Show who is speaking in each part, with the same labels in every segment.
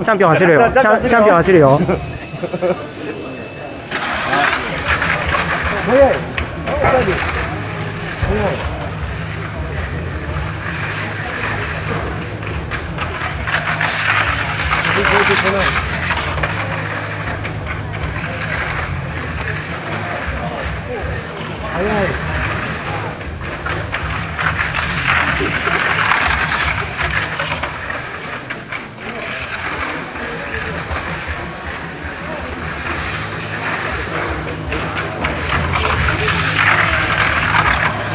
Speaker 1: チャンピオン走るよ。チャンピオン走るよ。
Speaker 2: 早い。早い。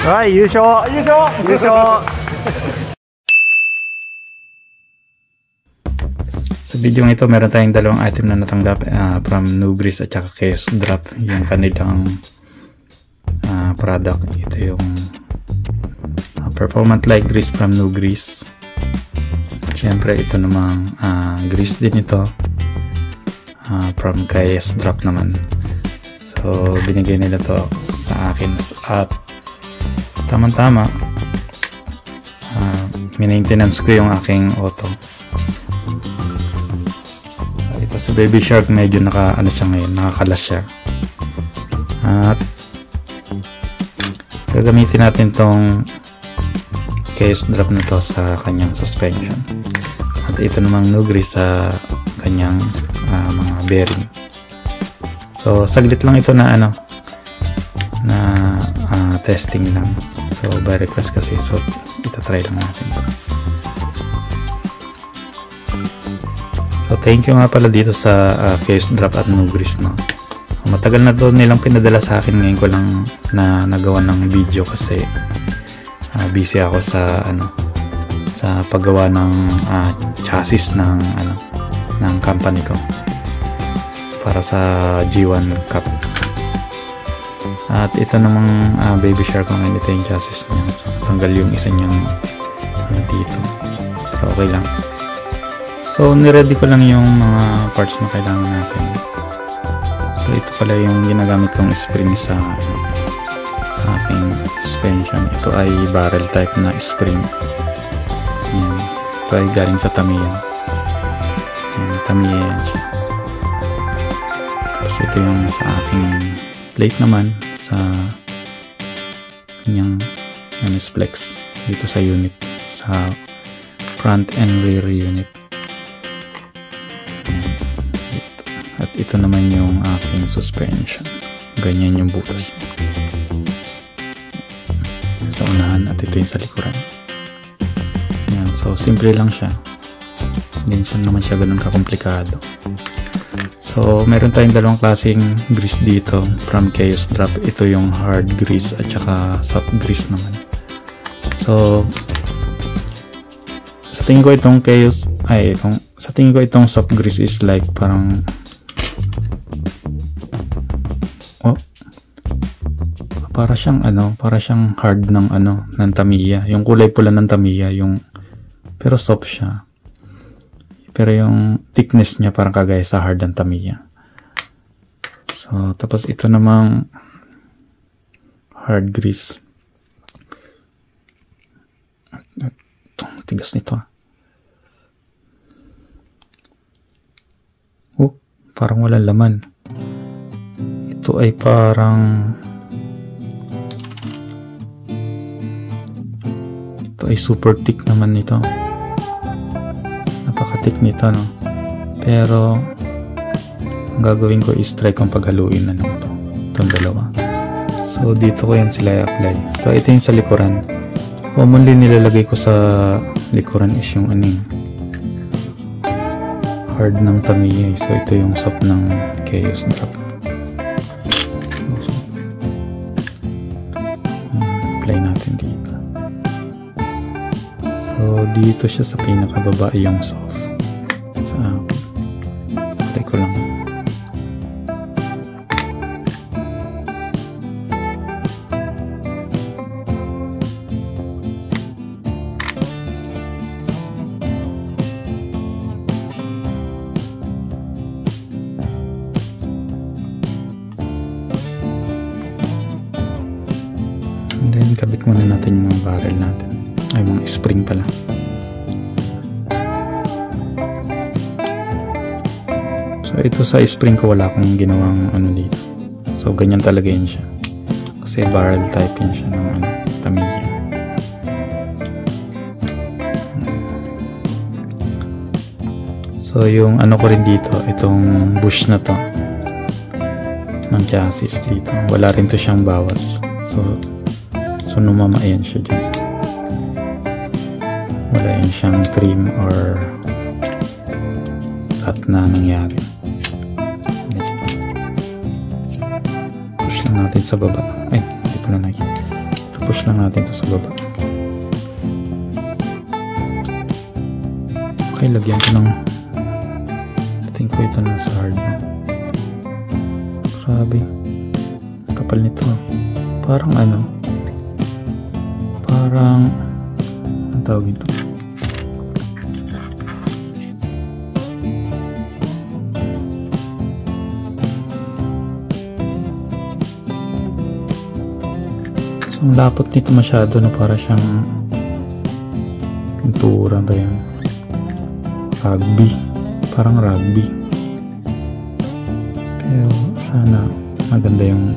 Speaker 1: はい、優勝。優勝。
Speaker 3: Sa video ito, meron tayong dalawang item na natanggap from Nugris at saka Chaos Drop, yung kanilang product. Ito yung Performant Light Grease from Nugris. Siyempre, ito namang grease din ito from Chaos Drop naman. So, binigay nila to sa akin at tamang-tama maintenance ko yung aking auto. So, ito sa Baby Shark, medyo siya ngayon, nakakalas siya. At gagamitin natin tong case drop na to sa kanyang suspension. At ito namang Nugris sa kanyang mga bearing. So saglit lang ito na testing lang. So by request kasi, so itatry lang natin ito. So thank you nga pala dito sa case drop at Nugris, no. Matagal na to nilang pinadala sa akin, ngayon ko lang na nagawa ng video kasi busy ako sa sa paggawa ng chassis ng company ko para sa G1 Cup. At ito namang Baby Shark ko ngayon, ito yung chassis niya. So, tanggal yung isa niyang dito. Pero okay lang. So niready ko lang yung mga parts na kailangan natin. So ito pala yung ginagamit kong spring sa aking suspension. Ito ay barrel type na spring. Ito ay galing sa Tamiya. Tamiya yan siya. Tapos ito yung sa aking plate naman sa kanyang flex dito sa unit, sa front and rear unit. At ito naman yung aking suspension. Ganyan yung butas sa unahan at ito yung sa likuran. Yan, so simple lang siya, hindi naman siya ganun kakomplikado. So meron tayong dalawang klaseng grease dito from Chaos Drop. Ito yung hard grease at saka soft grease naman. So sa tingin ko itong soft grease is like parang para siyang hard ng ng Tamiya. Yung kulay pula ng Tamiya, pero soft siya. Pero yung thickness niya parang kagaya sa hard ng Tamiya. So tapos ito namang hard grease. Tigas nito. Parang walang laman. Ito ay ay super thick naman nito. Napaka-thick nito, no? Pero ang gagawin ko is try kong paghaluin na lang itong dalawa. So dito ko yan sila i-apply. So ito yung sa likuran. Commonly nilalagay ko sa likuran is yung hard ng Tamiya. So ito yung soft ng Chaos Drop. Apply natin dito. So dito siya sa pinakababa yung soft. So apply ko lang. And then kabit muna natin yung mga barrel natin. Ay, mga spring pala. So ito sa spring ko wala akong ginawang ano dito. So ganyan talaga yun siya. Kasi barrel type yun siya ng ano, Tamiya. So yung ano ko rin dito, itong bush na to ng chassis dito, wala rin to siyang bawas. So numamayan siya dyan. Wala yun siyang trim or cut na nangyari. Push lang natin sa baba. Ay, hindi pala nakikita. Ito, push lang natin to sa baba. Okay, lagyan ko ng tingin ko ito na sa hard na. Grabe, kapal nito. Parang ano, parang ang tawag ito, so ang lapot nito masyado, no? Para siyang pintura ba yan, rugby, parang rugby. Pero sana maganda yung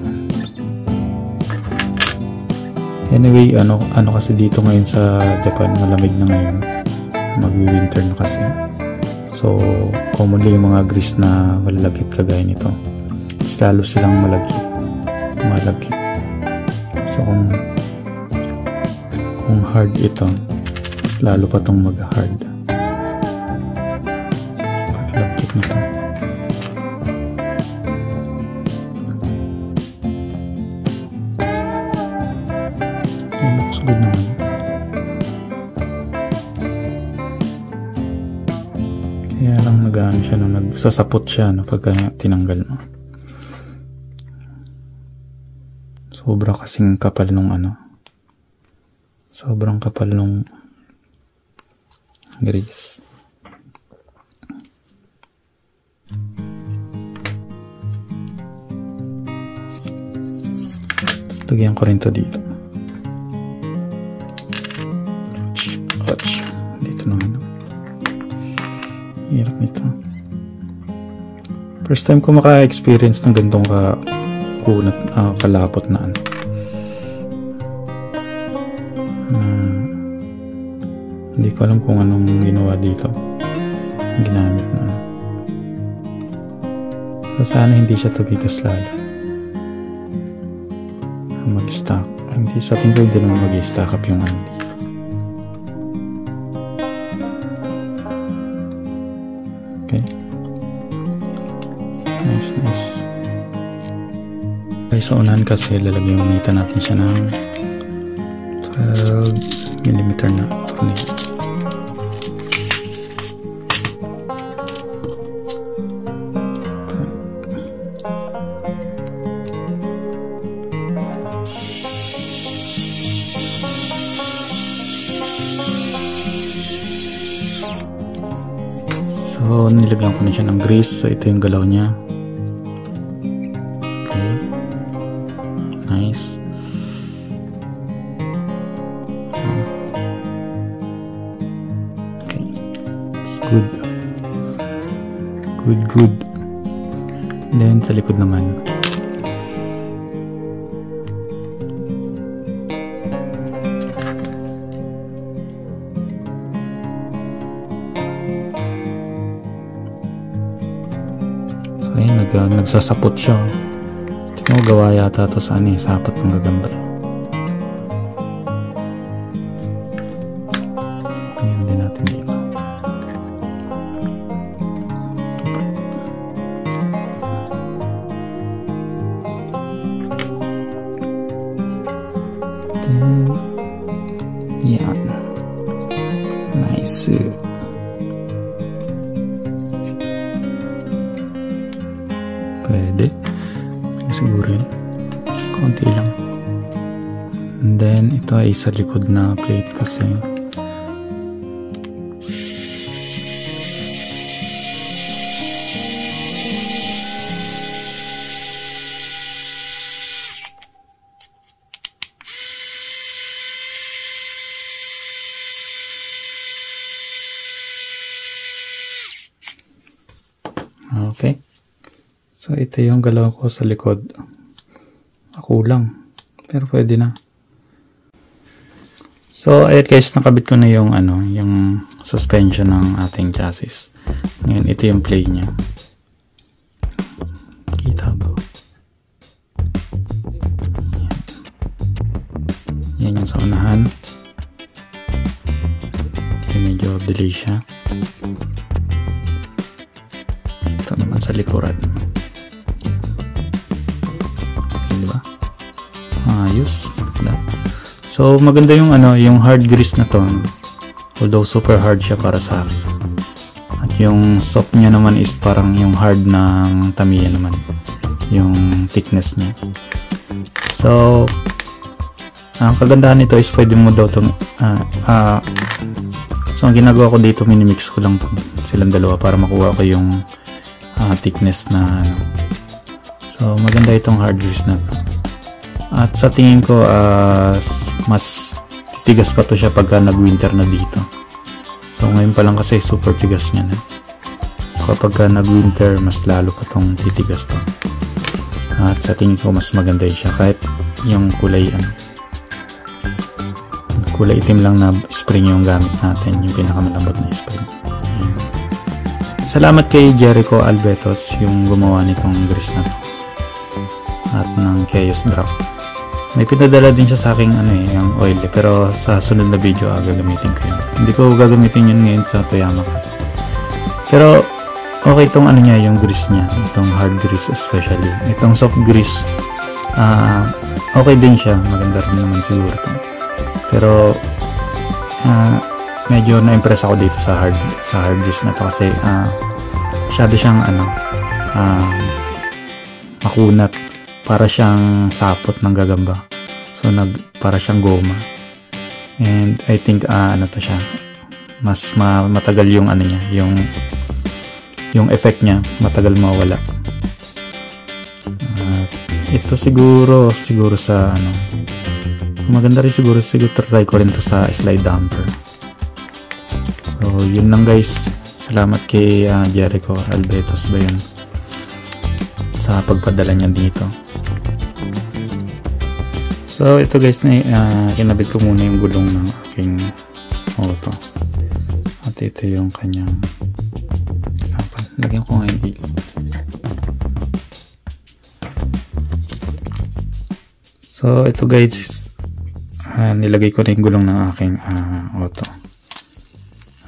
Speaker 3: anyway. Ano kasi dito ngayon sa Japan, malamig na ngayon, mag-winter na kasi. So commonly yung mga grease na malalagkit kagaya nito, mas lalo silang malagkit. So kung hard ito, mas lalo pa tong mag-hard pagkalagkit nito. Good naman. Kaya lang nag-ano siya, no? Nagsasapot siya, no? Pagka tinanggal mo. Sobra kasing kapal nung ano. Sobrang kapal nung grease. Lagyan ko rin to dito. Dito naman. Hirap nito. First time ko maka-experience ng gantong kalapot na ano. Hindi ko alam kung anong ginawa dito. Ginamit na ano. So sana hindi siya tumigas lalo. Mag-stack. Hindi, sa tingin ko hindi naman mag-stack up yung ano dito. Okay. Nice. Okay, so unahan kasi lalagyan natin siya ng 12mm na tornilyo. So nilagyan ko na siya ng grease. So ito yung galaw niya. Okay, nice. Okay, it's good. Good. Then sa likod naman, nagsasapot siya. Tingnan mo, gawa yata ito sa ano, sapat ng gagambay. Ayan din natin dito. Yan. Nice. Pwede. Siguro yun. Konti lang. And then, ito ay sa likod na plate kasi. Okay. So, ito yung galaw ko sa likod. Kulang. Pero pwede na. So, ayun guys, nakabit ko na yung yung suspension ng ating chassis. Ngayon, ito yung play niya. Kita ba? Yan yung sa unahan. Medyo delay siya. Ito naman sa likuran. Diba? Ayos. So maganda yung yung hard grease na to. Although super hard siya para sa akin. At yung soft niya naman is parang yung hard ng Tamiya naman. Yung thickness niya. So ang kagandahan nito is pwede mo daw itong so ang ginagawa ko dito, minimix ko lang silang dalawa para makuha ko yung thickness na So maganda itong hard grease na to. At sa tingin ko mas titigas pa to siya pagka nag-winter na dito. So ngayon pa lang kasi super tigas niya na. So kapag nag-winter, mas lalo pa tong titigas to. At sa tingin ko mas maganda siya kahit yung kulay kulay itim lang na spring yung gamit natin, yung pinakamalambot na spring. Salamat kay Jericho Albetos yung gumawa nitong grease na to at ng Chaos Drop. May pinadala din siya sa aking yung oil pero sa sunod na video gagamitin ko yun. Hindi ko gagamitin yun ngayon sa Toyama. Pero okay itong niya, yung grease niya, itong hard grease especially. Itong soft grease okay din siya, maganda rin naman siguro ito. Pero medyo na-impress ako dito sa hard grease na to kasi masyado siyang makunat, para siyang sapot ng gagamba. So para siyang goma. And I think to siya, mas matagal yung niya, yung effect niya matagal mawala. Ito siguro sa maganda rin siguro try ko rin to sa slide damper. So yun lang guys, salamat kay Jericho Albetos ba yun sa pagpadala niya dito. So ito guys, kinabit ko muna yung gulong ng aking auto at ito yung kanyang lagyan ko ngayon so ito guys, nilagay ko na yung gulong ng aking auto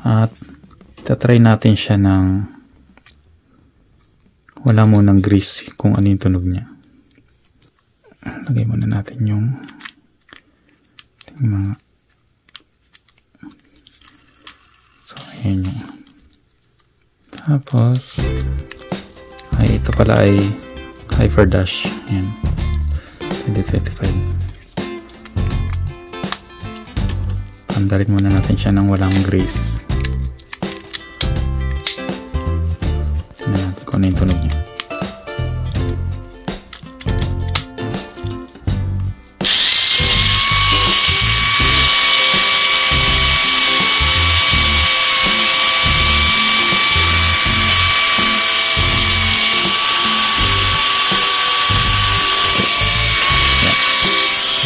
Speaker 3: at tatry natin siya ng wala munang grease kung ano yung tunog niya. Lagay muna natin yung mga so ayan yung tapos ito pala ay Hyperdash. Ayan 2055. Tandalin muna natin siya ng walang grease. Tignan natin kung ano yung tunog niya.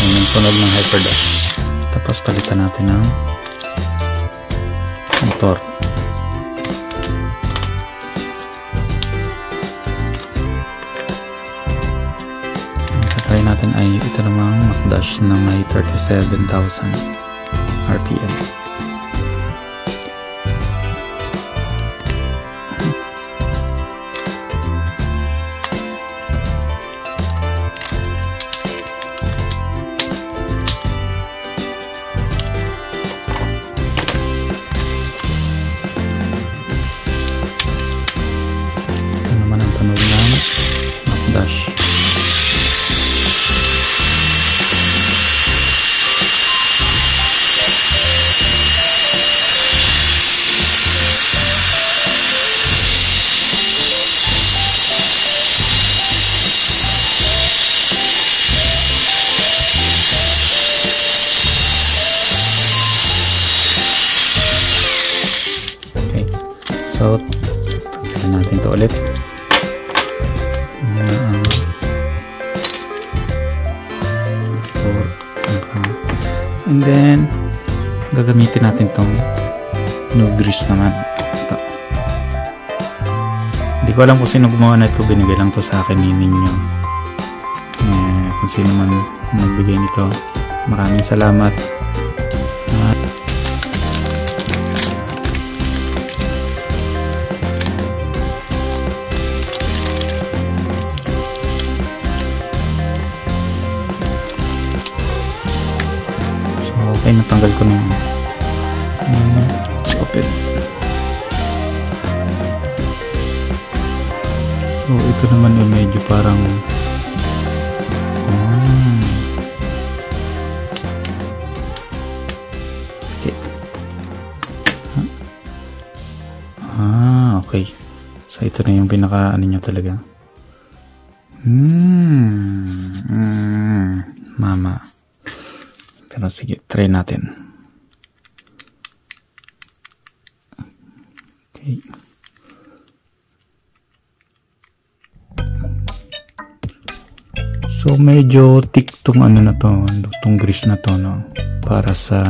Speaker 3: Yan yung tunog ng Hyperdash. Tapos palitan natin ng motor. Try natin ay ito namang Macdash na may 37,000 RPM. Dash. Okay. So, tignan natin ito ulit. And then, gagamitin natin tong no grease naman. Ito. Hindi ko alam kung sino gumawa na ito. Binigay lang to sa akin ni Ninyo. Kung sino man nagbigay nito. Maraming salamat. Okay, natanggal ko na yung open. So ito naman ay medyo parang okay. Okay. So ito na yung pinaka ano niya talaga. Mama. Pero sige, try natin. Okay. So medyo thick tong ano na to, tong grease na to, no. Para sa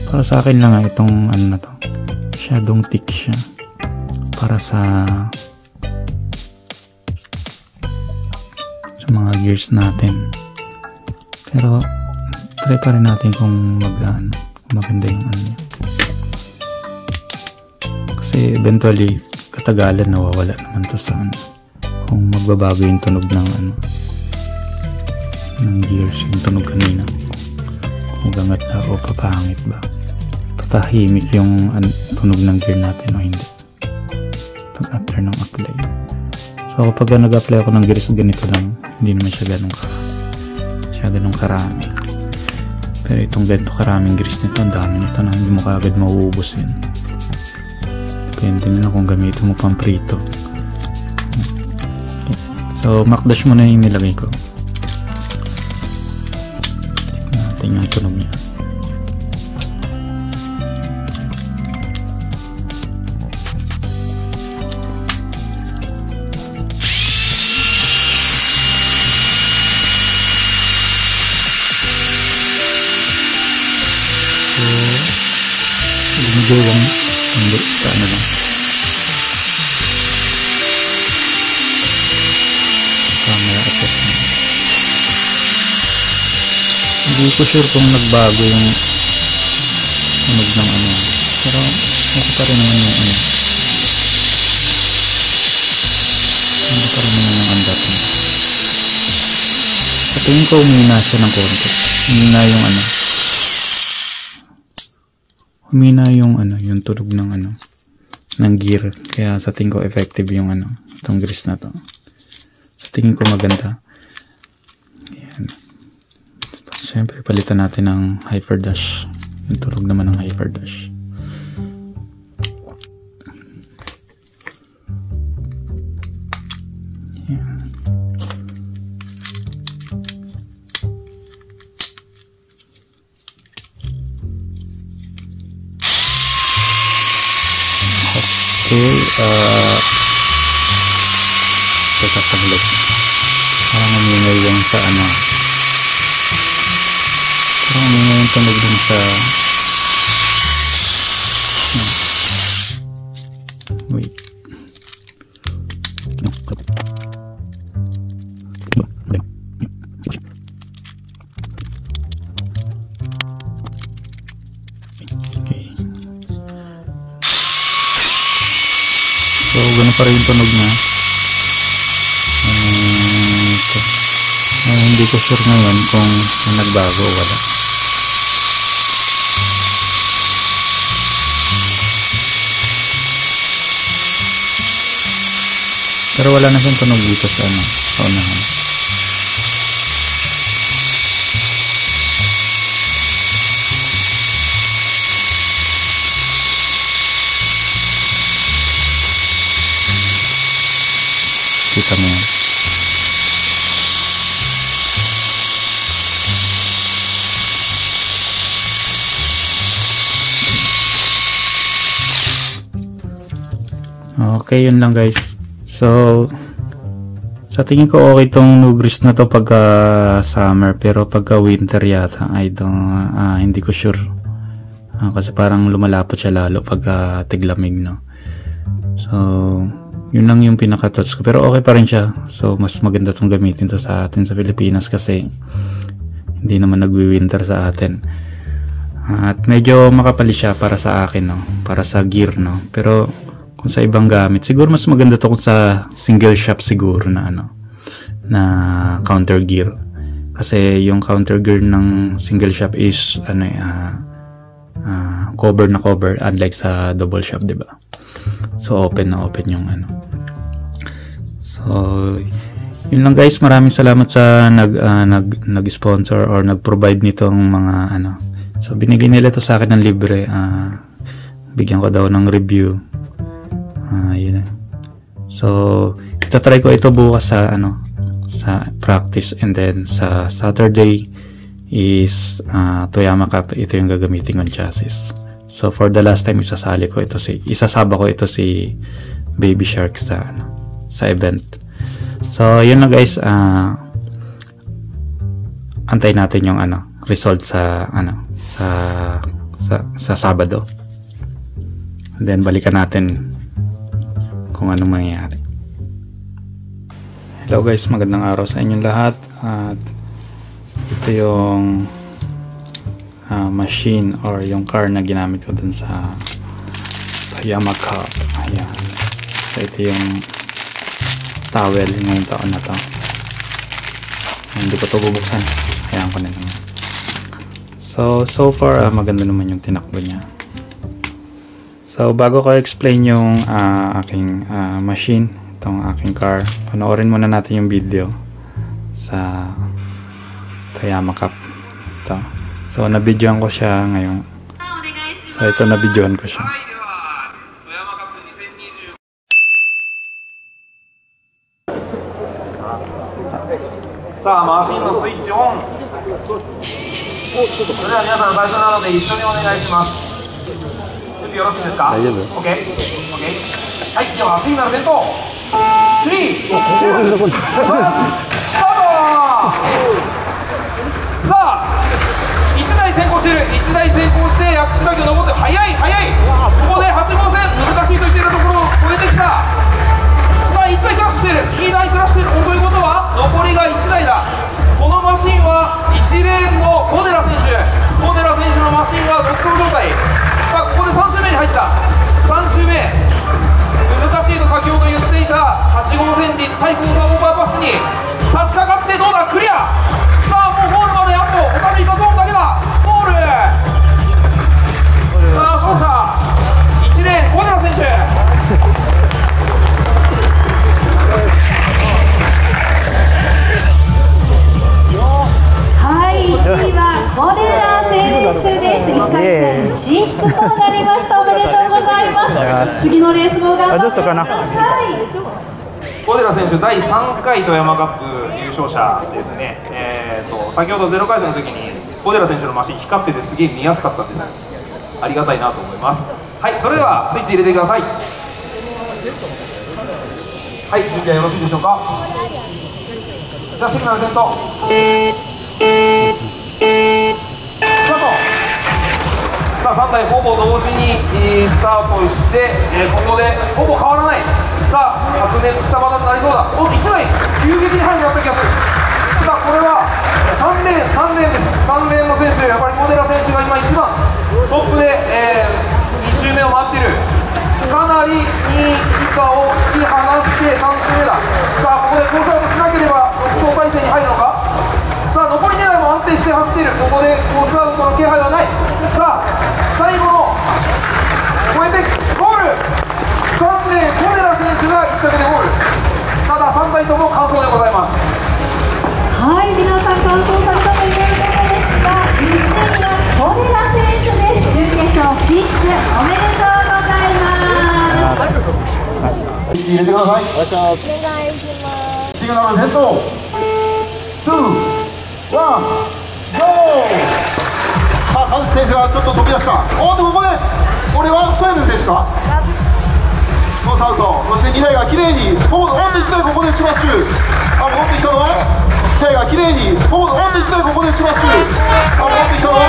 Speaker 3: akin lang itong ano na to. Masyadong thick siya. Para sa mga gears natin. Pero try pa rin natin kung maganda yung ano niya. Kasi eventually katagalan nawawala naman to sa ano. Kung magbabago yung tunog ng ano ng gears, yung tunog kanina. Kung gangat na o papahangit ba. Patahimik yung tunog ng gear natin o hindi. Pag after ng apply. So kapag nag-apply ako ng gears ganito lang, hindi naman siya ganun karami. Pero itong ganito karaming grease nito, ang dami nito na hindi mo kaagad mauubos yun. Depende na kung gamitin mo pang prito. Okay. So makdash muna yung nilagay ko. Tignan natin yung tunog niya. Gumagawang hindi sa ano lang camera effect. Hindi ko sure kung nagbago yung tunog ng ano, pero okay pa rin naman yung ano, sa tingin ko umina siya ng konti. Humina yung tunog ng ano, ng gear. Kaya sa tingin ko effective yung ano, itong grease na to. Sa tingin ko maganda. Ayan. Siyempre palitan natin ng hyperdash. Yung tunog naman ng hyperdash. Ayan. Okay, teka saglit. Parang umingay yung sa ano. Parang umingay yung tunog dun sa wait. Okay. So, gano'n pa rin yung tunog niya. Hindi ko sure ngayon kung nagbago o wala. Pero wala na siyang tunog dito sa ano, sa unahan. Kita mo yan. Okay, yun lang guys. So Sa tingin ko okay tong Nugris na to pagka summer, pero pagka winter yata hindi ko sure. Kasi parang lumalapot siya lalo pagka tiglamig, no. So yun lang yung pinaka-thoughts ko, pero okay pa rin siya. So mas maganda tong gamitin to sa atin sa Pilipinas kasi hindi naman nagwi-winter sa atin. At medyo makapal siya para sa akin, no, para sa gear, no. Pero kung sa ibang gamit, siguro mas maganda to kung sa single shop siguro na na counter gear. Kasi yung counter gear ng single shop is cover na cover, unlike sa double shop, 'di ba? So open na open yung So yun lang guys, maraming salamat sa nag-sponsor or nag-provide nitong mga So binigay nila to sa akin ng libre. Bigyan ko daw ng review. Yun. So itatry ko ito bukas sa sa practice, and then sa Saturday is Toyama Cup. Ito yung gagamitin kong chassis. So for the last time isasaba ko ito si Baby Shark sa event. So yun lang guys, antay natin yung result sa sa Sabado. And then balikan natin kung anong mangyayari. Hello guys, magandang araw sa inyong lahat. At ito yung machine or yung car na ginamit ko dun sa Toyama Cup. Ayan. So ito yung towel ngayong taon na to. Hindi ko to bubuksan. Ayan ko na naman. So far maganda naman yung tinakbo niya. So bago ko explain yung aking machine, itong aking car, panoorin muna natin yung video sa Toyama Cup. Ito. So nabidyoan ko siya ngayon. So ito, nabidyoan ko siya.
Speaker 2: Sa machine のスイッチオン。それでは皆さん最初なので一緒にお願いします。準備よろしいですか？大丈夫？ OK？ OK？ はい、ではシグナル点灯。3、2、1、スタート。さあ、1台先行している。1台先行して薬師岳を登って速い速い。ここで8号線難しいと言っているところを越えてきた。さあ、1台クラッシュしている。2台クラッシュしている。ということは残りが1台だ。このマシンは1レーンの小寺選手のマシンが独走状態。さあ、ここで3周目に入った。3周目難しいと先ほど言っていた8号線に対向車オーバーパスに差し掛かって、どうだ、クリア。さあ、もうゴールまであとおかしいかゾーンだけだ。ゴール。さあ、勝者1レーン小寺選手。
Speaker 4: はい、1位は小寺選手です。1回戦進出となりました。おめでとうございます。次のレースも頑張ってください。
Speaker 2: 小寺選手、第3回富山カップ優勝者ですね。先ほど0回戦の時に小寺選手のマシン光っててすげえ見やすかったんです。ありがたいなと思います。はい、それではスイッチ入れてください。はい、準備はよろしいでしょうか。じゃあシグナル点灯。スタート。さあ、3台ほぼ同時にスタートして、ここでほぼ変わらない。さあ、白熱したバトルになりそうだ。お、1台急激に速くなった気がする。さあ、これは3レーンです。3レーンの選手、やっぱり小寺選手が今一番トップで、2周目を待っている。かなりいい以下を引き離して3周目だ。さあ、ここでコースアウトしなければ独走態勢に入るのか。さあ、残り2台も安定して走っている。ここでコースアウトの気配はない。さあ、最後の超えてゴール。3レーン小寺選手が1着でゴール。ただ3台とも完走でございます。
Speaker 4: はい、皆さん完走されたということですが、1位は小寺選手です。準決勝フィッシュおめでとうございます。
Speaker 5: 入れてください。お願いします。シグナル点灯。2、1、ゴー。さあ、カズ選手がちょっと飛び出した。おっと、ここでこれはソエルですか。ノースアウト。そして2台がきれいにほぼ1台ここでスマッシュ。戻ってきたのは2台がきれいにほぼ1台ここでスマッシュ。戻ってきたのは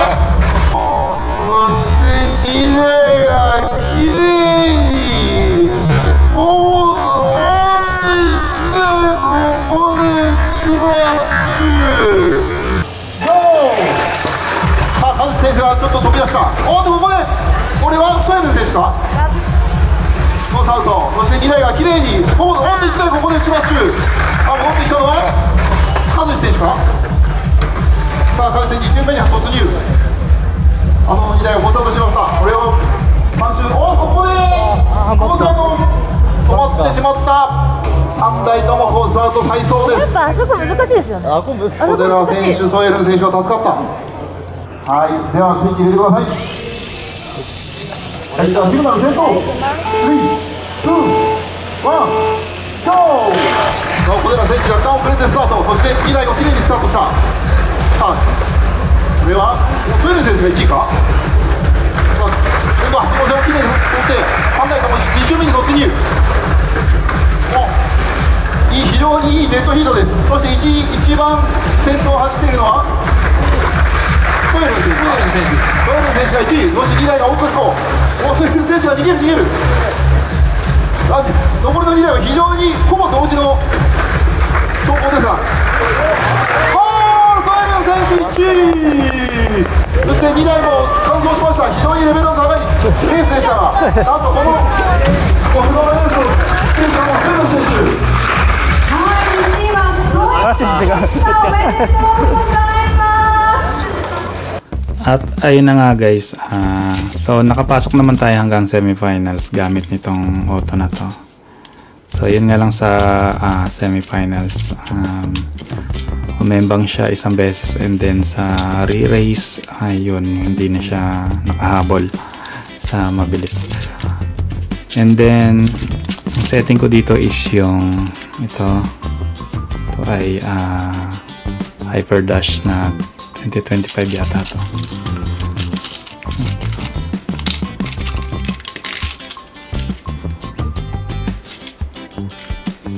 Speaker 5: そして2台がきれいにほぼ1台ここでスマッシュ。さあカズ選手がちょっと飛び出した。ここでこれはソエル選手か。ノースアウト。そして2台がきれいにほぼ1台ここでスマッシュ。戻ってきたのはカズ選手か。さあカズ選手2巡目に突入。2台をコースアウトしました。これを3周。ここでコースアウト止まってしまった。3台ともコースアウト再走です。
Speaker 4: やっぱあそこ難しいですよね。
Speaker 5: 小寺選手、ソエル選手は助かった。はい、ではスイッチ入れてください。はい、じゃあシグナル先頭。3、2、1、GO！ 小寺選手が若干遅れてスタート。そして2台をきれいにスタートした。さあ、これはソエル選手が1位か。今度は橋本をきれいに取って3台とも2周目に突入。非常にいいデッドヒートです。そして一番先頭を走っているのはソエル選手が1位。そして2台が奥へとソエル選手が逃げる。残りの2台は非常にほぼ同時の走行ですが、ソエル選手1位。そして2台も完走しました。非常にレベルの高いレースでしたが、なんとこのオフローレースをしているのはソエル選手。
Speaker 3: At ayun na nga guys, so nakapasok naman tayo hanggang semifinals gamit nitong auto na to. So yun nga lang sa semifinals, umembang siya isang beses, and then sa re-race ayun, hindi na siya nakahabol sa mabilis. And then ang setting ko dito is yung ito ay Hyper Dash na 2025 yata to.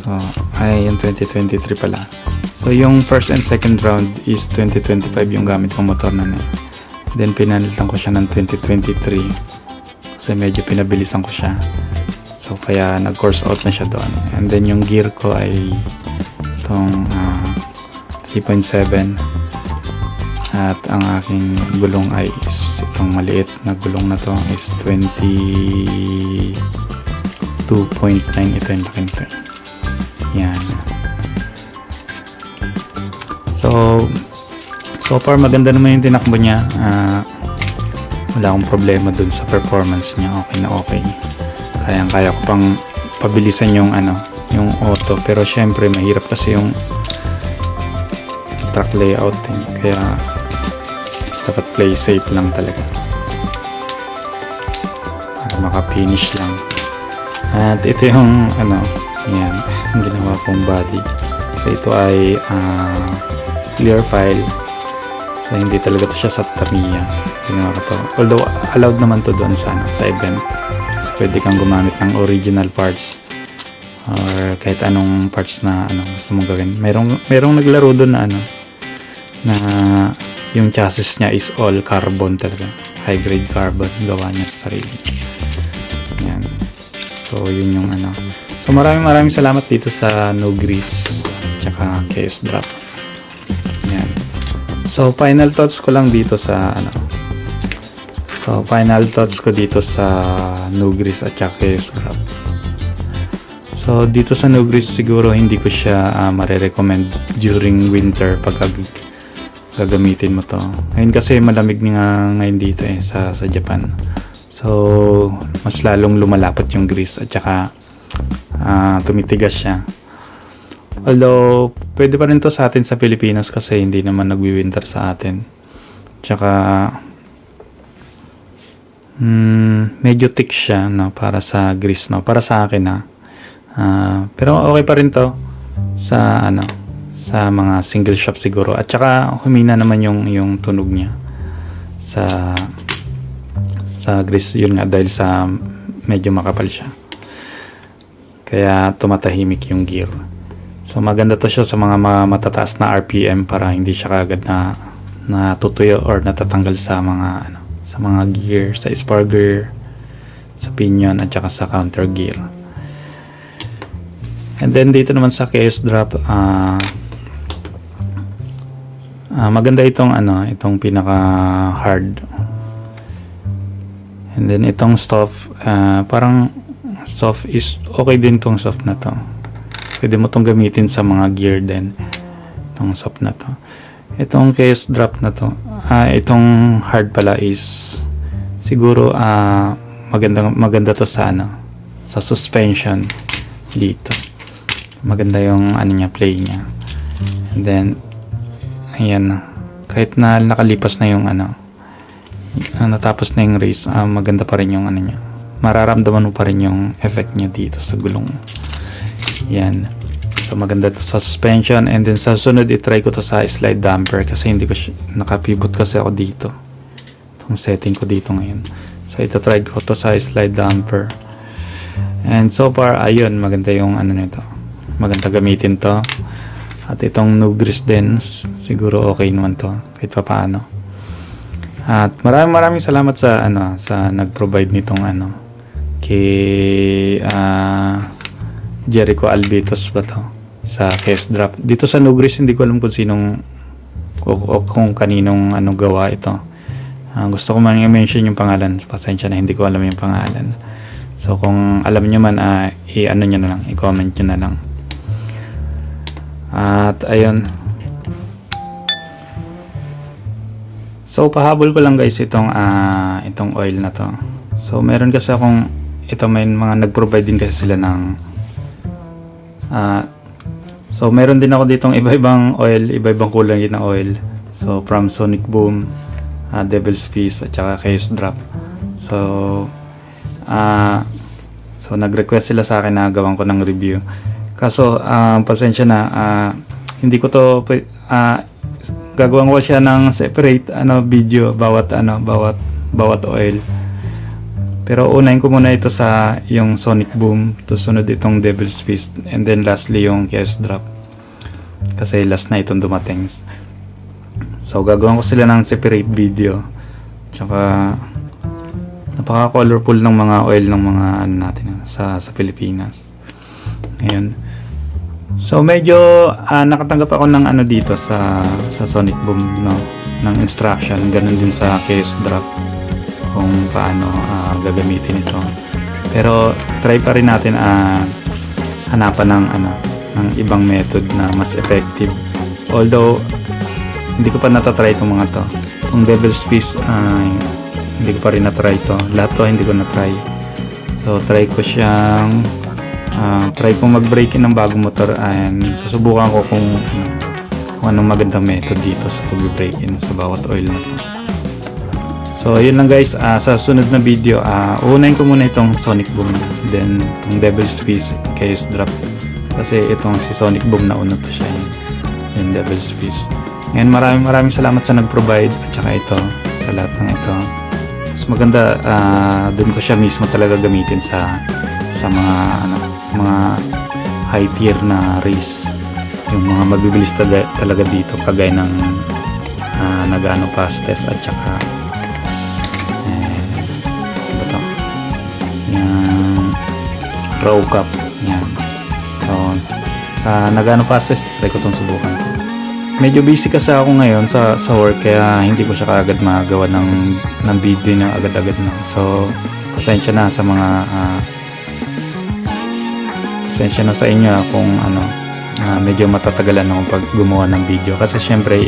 Speaker 3: So ay yung 2023 pala. So yung first and second round is 2025 yung gamit kong motor na niya. Then pinalitan ko siya ng 2023 kasi medyo pinabilisan ko siya. So kaya nag-course out na siya doon. And then yung gear ko ay itong 3.7 at ang aking gulong ay is itong maliit na gulong na to is 22.9. ito yung laking to. Yan. So far maganda naman yung tinakbo niya. Wala akong problema dun sa performance niya. Okay na okay. Kaya ko pang pabilisan yung yung auto, pero syempre mahirap kasi yung track layout kaya dapat play safe lang talaga para maka-finish lang. At ito yung yan, yung ginawa kong body. So ito ay clear file, so hindi talaga to siya sa Tamiya. Ginawa ko to, although allowed naman to doon sa event, so pwede kang gumamit ng original parts or kahit anong parts na gusto mong gawin. Merong naglaro doon na na yung chassis niya is all carbon talaga, high grade carbon, gawa niya sa sarili. Yan. So yun yung so maraming salamat dito sa No Grease tsaka KS Drop. Yan. So final thoughts ko lang dito sa final thoughts ko dito sa No Grease at tsaka KS Drop. So dito sa No Grease siguro hindi ko siya mare-recommend during winter pag gagamitin mo to. Ngayon kasi malamig nga ngayon dito sa Japan. So mas lalong lumalapat yung grease at saka tumitigas siya. Although pwede pa rin to sa atin sa Pilipinas kasi hindi naman nagwi-winter sa atin. Tsaka medyo thick siya para sa grease para sa akin pero okay pa rin to sa sa mga single shop siguro, at saka humina naman yung tunog niya sa grease, yun nga dahil sa medyo makapal siya. Kaya tumatahimik yung gear. So maganda to siya sa mga matataas na RPM para hindi siya kagad na natutuyo or natatanggal sa mga sa mga gear, sa spar gear, sa pinion at saka sa counter gear. And then dito naman sa chaos drop, maganda itong itong pinaka hard. And then itong soft, parang soft is okay din tong soft na to. Pwede mo tong gamitin sa mga gear din. Itong soft na to. Itong chaos drop na to, itong hard pala is siguro maganda to sa sa suspension dito. Maganda yung niya, play niya. And then ayan, kahit na nakalipas na yung natapos na yung race, maganda pa rin yung niya. Mararamdaman mo pa rin yung effect niya dito sa gulong. Yan. So maganda to sa suspension. And then sa sunod i-try ko to sa slide damper kasi hindi ko nakapivot kasi ako dito. Itong setting ko dito ngayon. So ito try ko to sa slide damper. And so far ayun, maganda yung nito. Maganda gamitin to. At itong no grease din, siguro okay naman to kahit pa paano. At maraming salamat sa sa nag-provide nitong kay Jericho Albitos ba to, sa chaos drop. Dito sa no grease hindi ko alam kung sinong o kung kaninong gawa ito. Gusto ko man i-mention yung pangalan. Pasensya na hindi ko alam yung pangalan. So kung alam niyo man nyo na lang, i-comment nyo na lang. At ayun. So pahabol ko lang guys itong oil na to. So meron kasi akong may mga nag-provide din kasi sila ng so meron din ako ditong iba-ibang oil, iba-ibang kulay ng oil. So from Sonic Boom, Devil's Peace at saka Chaos Drop. So nag-request sila sa akin na gawan ko ng review. Kaso pasensya na, hindi ko to gagawin ko siya ng separate video bawat oil. Pero unahin ko muna ito sa yung Sonic Boom, to sunod itong Devil's Fist, and then lastly yung Chaos Drop. Kasi last na itong dumating. So gagawin ko sila ng separate video. Tsaka napaka-colorful ng mga oil ng mga natin sa Pilipinas. Ngayon. So medyo nakatanggap ako ng dito sa Sonic Boom, no, ng instruction, ganun din sa Chaos Drop kung paano gagamitin ito. Pero try pa rin natin hanapan ng ibang method na mas effective. Although hindi ko pa natatry itong mga to. Itong Devil's Fist hindi ko pa rin natry ito. Lahat to hindi ko natry. So try ko siyang try ko mag-break-in ng bagong motor, and susubukan ko kung anong magandang method dito sa pag-break-in sa bawat oil na to. So yun lang guys, sa sunod na video uunahin ko muna itong Sonic Boom, then itong Devil's Fist, Chaos Drop, kasi itong si Sonic Boom na una to siya, yung Devil's Fist. Ngayon maraming salamat sa nag-provide at saka ito, sa lahat ng ito. Mas maganda dun ko siya mismo talaga gamitin sa mga high tier na race, yung mga mabibilis talaga dito, kagaya ng nag-ano fastest at saka yung row cup yan. So nag-ano fastest, try ko itong subukan ko. Medyo busy kasi ako ngayon sa work, kaya hindi ko siya kaagad magawa ng video na agad-agad na. So pasensya na sa mga pasensya na sa inyo kung medyo matatagalan ako pag gumawa ng video, kasi syempre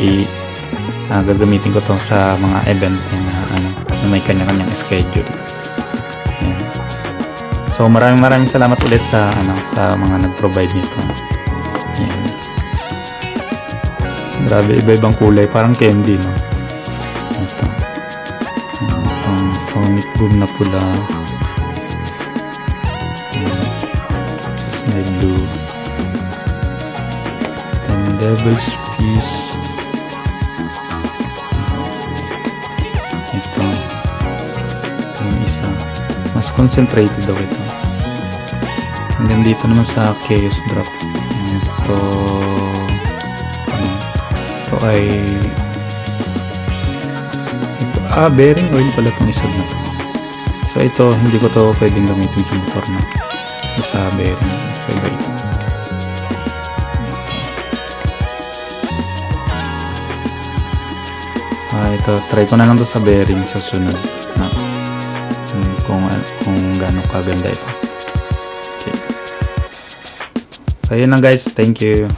Speaker 3: gagamitin ko to sa mga event na may kanya-kanyang schedule. Yan. So maraming salamat ulit sa mga nag-provide nito. Yan. Grabe, iba-ibang kulay, parang candy, no? Ito. Itong Sonic Boom na pula. May blue, and Devil's Peace. Ito yung isa, mas concentrated daw ito. Hanggang dito naman sa chaos drop. Ito ay bearing oil pala itong isa na to. So ito, hindi ko to pwedeng gamitin sa motor na sa bearing. So iba ito. Ito, try ko na lang to sa bearing sa sunod na kung gaano kaganda ito. Okay. So yun lang guys, thank you.